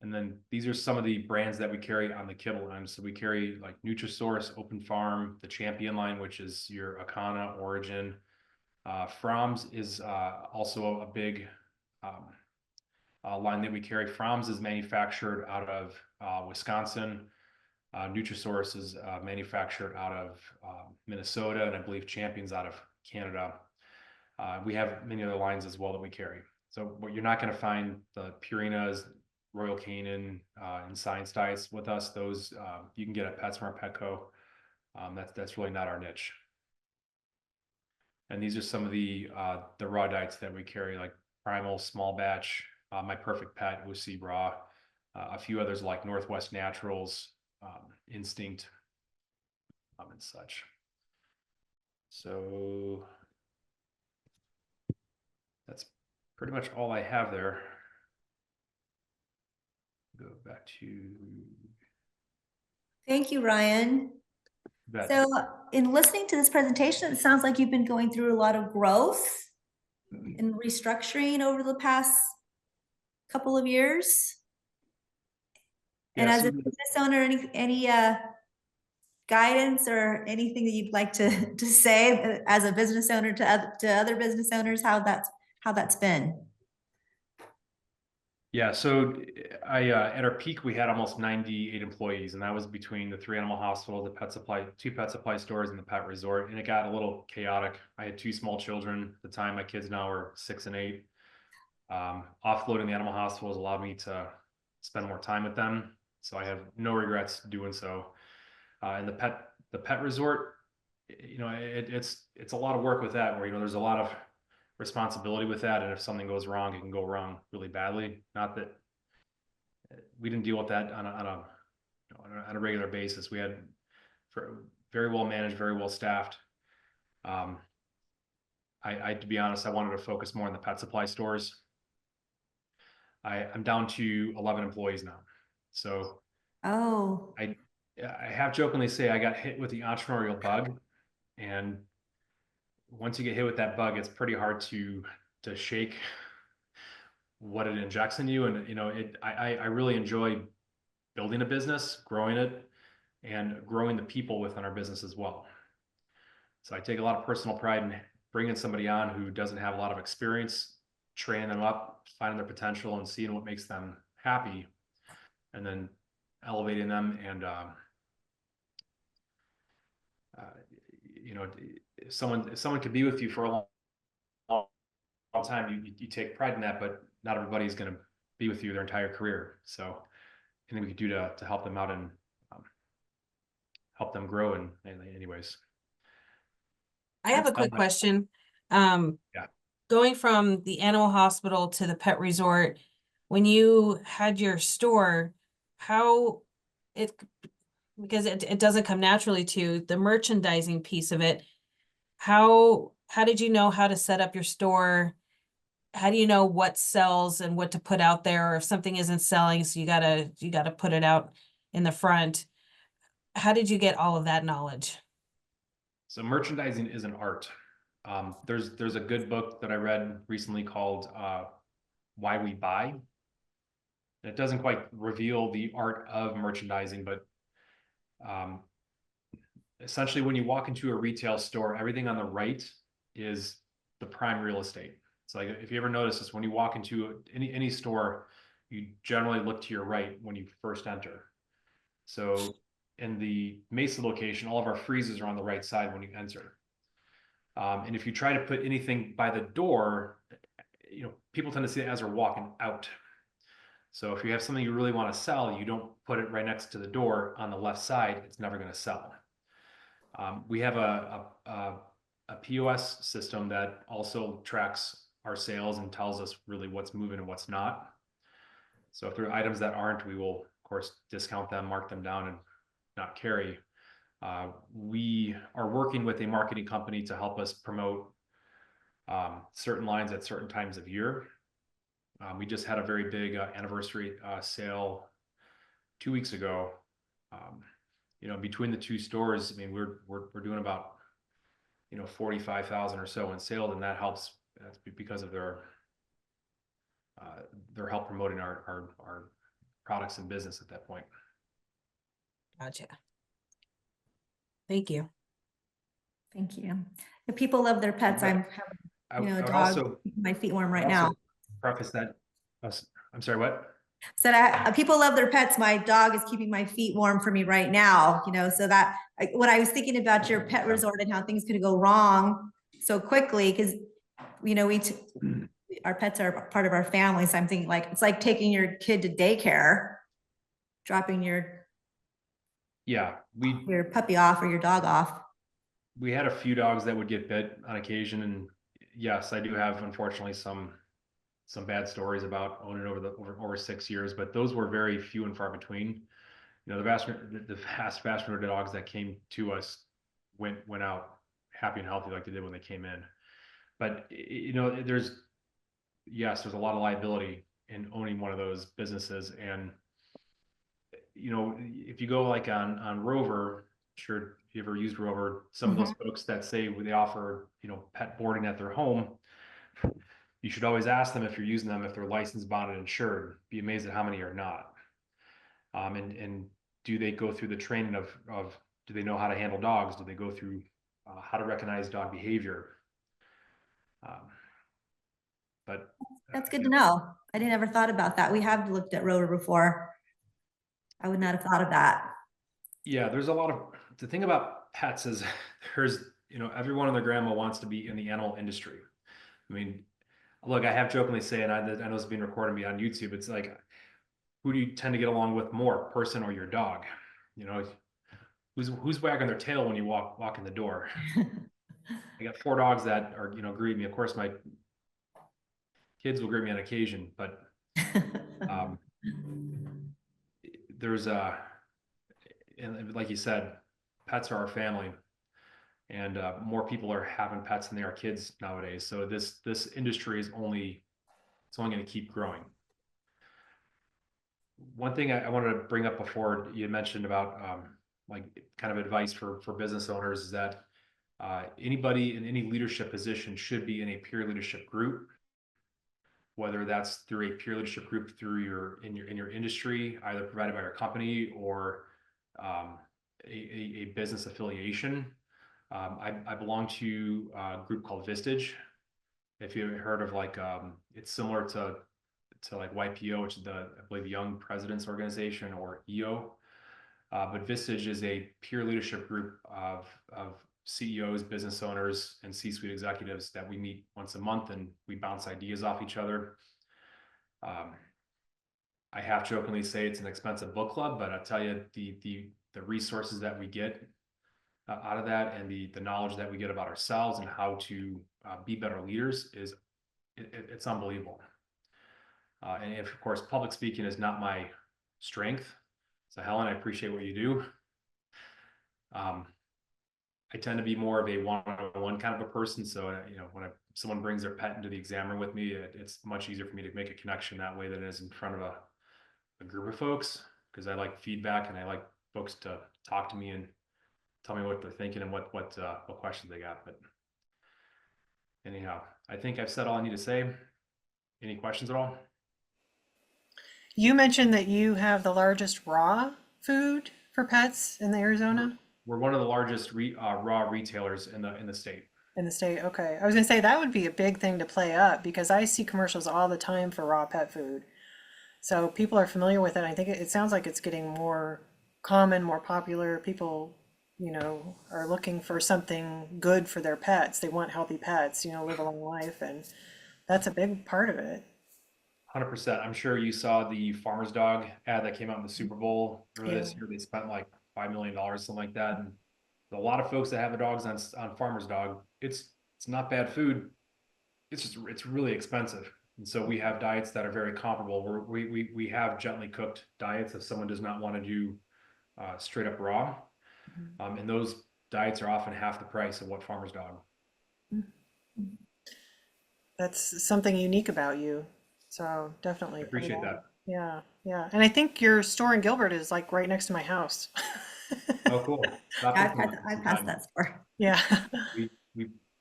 And then these are some of the brands that we carry on the kibble line. So we carry like Nutrisource, Open Farm, the Champion line, which is your Akana, Origin. Fromm's is also a big line that we carry. Fromm's is manufactured out of Wisconsin. Nutrisource is manufactured out of Minnesota, and I believe Champion's out of Canada. We have many other lines as well that we carry. So what you're not going to find the Purinas, Royal Canin, and Science Diets with us. Those you can get at PetSmart, Petco. That's really not our niche. And these are some of the raw diets that we carry, like Primal, Small Batch, My Perfect Pet, Wussy Raw, a few others like Northwest Naturals, Instinct, and such. So that's pretty much all I have there. Go back to Thank you, Ryan. that. So in listening to this presentation, it sounds like you've been going through a lot of growth and restructuring over the past couple of years. And Yeah, as so a business owner, any guidance or anything that you'd like to say as a business owner to other business owners, how that's been? yeah, so I at our peak we had almost 98 employees, and that was between the 3 animal hospitals, the pet supply, 2 pet supply stores, and the pet resort. And it got a little chaotic. I had 2 small children at the time. My kids now are 6 and 8. Offloading the animal hospitals allowed me to spend more time with them, so I have no regrets doing so. And the pet resort, you know, it's a lot of work with that, where, you know, there's a lot of responsibility with that, and if something goes wrong, it can go wrong really badly. Not that we didn't deal with that on a regular basis. We had very well managed, very well staffed. To be honest, I wanted to focus more on the pet supply stores. I'm down to 11 employees now. So I have jokingly say I got hit with the entrepreneurial bug, and once you get hit with that bug, it's pretty hard to shake what it injects in you. And, you know, I really enjoy building a business, growing it, and growing the people within our business as well. So I take a lot of personal pride in bringing somebody on who doesn't have a lot of experience, training them up, finding their potential, and seeing what makes them happy, and then elevating them. And you know, if someone could be with you for a long time, you take pride in that, but not everybody is going to be with you their entire career. So anything we could do to help them out and help them grow in anyways. I have a quick question. Yeah. Going from the animal hospital to the pet resort, when you had your store, because it doesn't come naturally to the merchandising piece of it, how did you know how to set up your store? How do you know what sells and what to put out there, or if something isn't selling, so you gotta put it out in the front? How did you get all of that knowledge? So merchandising is an art. There's a good book that I read recently called Why We Buy. It doesn't quite reveal the art of merchandising, but essentially when you walk into a retail store, everything on the right is the prime real estate. So like, if you ever notice this, when you walk into any store, you generally look to your right when you first enter. So in the Mesa location, all of our freezers are on the right side when you enter. And if you try to put anything by the door, you know, people tend to see it as they're walking out. So if you have something you really want to sell, you don't put it right next to the door on the left side, it's never going to sell. We have a POS system that also tracks our sales and tells us really what's moving and what's not. So if there are items that aren't, we will of course discount them, mark them down, and not carry. We are working with a marketing company to help us promote certain lines at certain times of year. We just had a very big anniversary sale 2 weeks ago. You know, between the 2 stores, I mean, we're doing about, you know, 45,000 or so in sales, and that helps. That's because of their help promoting our products and business at that point. Gotcha. Thank you. Thank you. If people love their pets, I'm having, a dog keeping my feet warm right now. Preface that. I'm sorry, what? So people love their pets. My dog is keeping my feet warm for me right now, so that when I was thinking about your pet resort and how things could go wrong so quickly, because, our pets are part of our family. So I'm thinking it's like taking your kid to daycare, dropping your puppy off or your dog off. We had a few dogs that would get bit on occasion, and yes, I do have unfortunately some bad stories about owning over 6 years, but those were very few and far between. The vast majority of dogs that came to us went out happy and healthy like they did when they came in. But there's yes, there's a lot of liability in owning one of those businesses. And, you know, if you go like on Rover, sure, if you ever used Rover, some of those folks that say they offer, you know, pet boarding at their home, you should always ask them if you're using them, if they're licensed, bonded, insured. Be amazed at how many are not. And do they go through the training of do they know how to handle dogs? Do they go through how to recognize dog behavior? But That's good to know. I didn't ever thought about that. We have looked at Rover before. I would not have thought of that. yeah, there's a lot of, the thing about pets is there's, you know, everyone and their grandma wants to be in the animal industry. I mean, look, I have jokingly say, and I know it's being recorded me on YouTube, it's like, who do you tend to get along with more, person or your dog? You know, who's wagging their tail when you walk in the door? I got 4 dogs that are, you know, greet me. Of course, my kids will greet me on occasion, but there's and like you said, pets are our family, and more people are having pets than they are kids nowadays. So this industry is only going to keep growing. One thing I wanted to bring up before you mentioned about like kind of advice for business owners is that anybody in any leadership position should be in a peer leadership group, whether that's through a peer leadership group through your industry, either provided by your company or a business affiliation. I belong to a group called Vistage. If you haven't heard of, like, it's similar to like YPO, which is I believe the Young Presidents Organization, or EO. But Vistage is a peer leadership group of CEOs, business owners, and C-suite executives that we meet once a month, and we bounce ideas off each other. I half jokingly say it's an expensive book club, but I tell you, the resources that we get out of that, and the knowledge that we get about ourselves and how to be better leaders is it's unbelievable. And if, of course, public speaking is not my strength, so Helen, I appreciate what you do. I tend to be more of a one-on-one kind of a person. So, you know, when someone brings their pet into the exam room with me, it's much easier for me to make a connection that way than it is in front of a group of folks, because I like feedback and I like folks to talk to me and tell me what they're thinking and what questions they got. But anyhow, I think I've said all I need to say. Any questions at all? You mentioned that you have the largest raw food for pets in Arizona? We're one of the largest raw retailers in the state. In the state, okay. I was gonna say that would be a big thing to play up because I see commercials all the time for raw pet food. So people are familiar with it. I think it sounds like it's getting more common, more popular. People, you know, are looking for something good for their pets. They want healthy pets, you know, live a long life, and that's a big part of it. 100%. I'm sure you saw the farmer's dog ad that came out in the Super Bowl earlier this Yeah. year. They spent like $5 million, something like that. And a lot of folks that have the dogs on farmer's dog, it's not bad food. It's really expensive. And so we have diets that are very comparable. We have gently cooked diets if someone does not want to do straight up raw. And those diets are often half the price of what farmer's dog. That's something unique about you. So definitely. I appreciate that. Yeah, yeah. And I think your store in Gilbert is like right next to my house. Oh, cool. I've passed that store. Yeah. We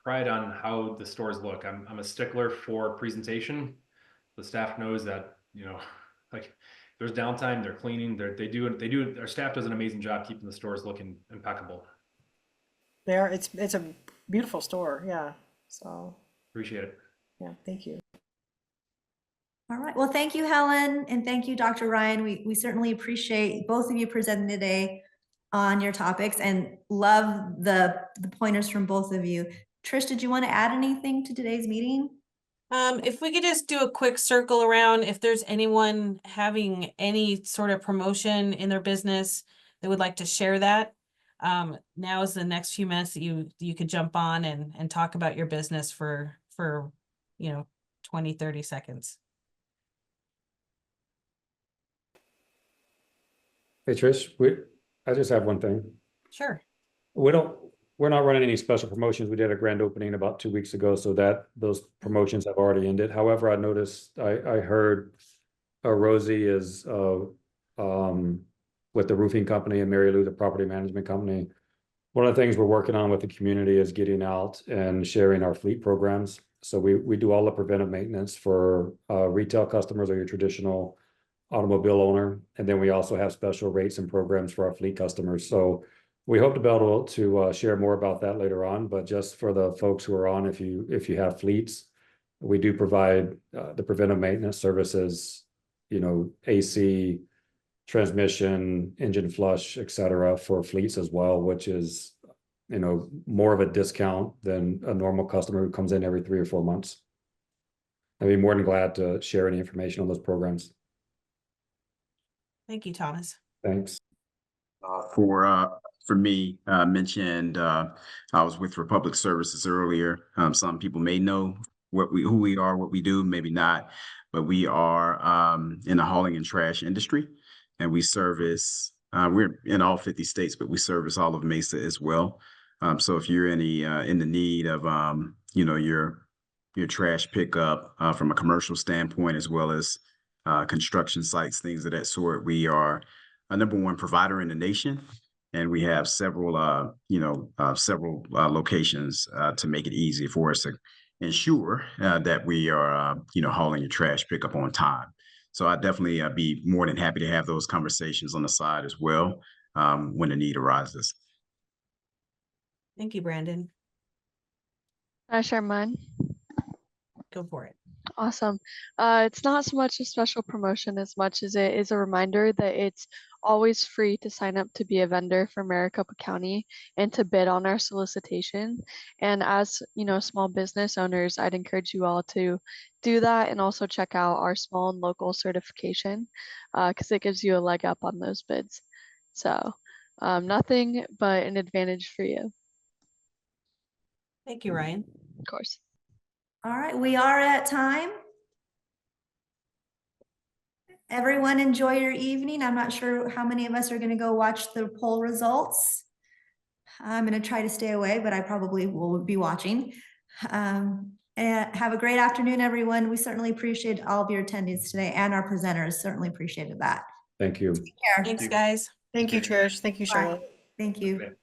pride on how the stores look. I'm a stickler for presentation. The staff knows that, you know, like there's downtime, they're cleaning, they do, our staff does an amazing job keeping the stores looking impeccable. It's a beautiful store, yeah. So Appreciate it. yeah, thank you. All right. Well, thank you, Helen, and thank you, Dr. Ryan. We certainly appreciate both of you presenting today on your topics and love the pointers from both of you. Trish, did you want to add anything to today's meeting? If we could just do a quick circle around, if there's anyone having any sort of promotion in their business that would like to share that, now is the next few minutes that you could jump on and talk about your business for 20-30 seconds. Hey Trish, I just have one thing. Sure. We don't we're not running any special promotions. We did a grand opening about 2 weeks ago, so that those promotions have already ended. However, I noticed, I heard Rosie is with the roofing company and Mary Lou, the property management company. One of the things we're working on with the community is getting out and sharing our fleet programs. So we do all the preventive maintenance for retail customers or your traditional automobile owner. And then we also have special rates and programs for our fleet customers. So we hope to be able to share more about that later on, but just for the folks who are on, if you have fleets, we do provide the preventive maintenance services, you know, AC, transmission, engine flush, et cetera, for fleets as well, which is, you know, more of a discount than a normal customer who comes in every 3 or 4 months. I'd be more than glad to share any information on those programs. Thank you, Thomas. Thanks. For me, mentioned I was with Republic Services earlier. Some people may know who we are, what we do, maybe not, but we are in the hauling and trash industry, and we service. We're in all 50 states, but we service all of Mesa as well. So if you're in the need of you know, your trash pickup from a commercial standpoint, as well as construction sites, things of that sort, we are a #1 provider in the nation. And we have several locations to make it easy for us to ensure that we are, hauling your trash pickup on time. So I'd definitely be more than happy to have those conversations on the side as well when the need arises. Thank you, Brandon. Can I share mine? Go for it. Awesome. It's not so much a special promotion as much as it is a reminder that it's always free to sign up to be a vendor for Maricopa County and to bid on our solicitation. And as you know, small business owners, I'd encourage you all to do that and also check out our small and local certification because it gives you a leg up on those bids. So nothing but an advantage for you. Thank you, Ryan. Of course. All right, we are at time. Everyone enjoy your evening. I'm not sure how many of us are going to go watch the poll results. I'm going to try to stay away, but I probably will be watching. And have a great afternoon, everyone. We certainly appreciate all of your attendance today, and our presenters certainly appreciated that. Thank you. Take care. Thanks, guys. Thank you, Trish. Thank you, Bye. Charlotte. Thank you.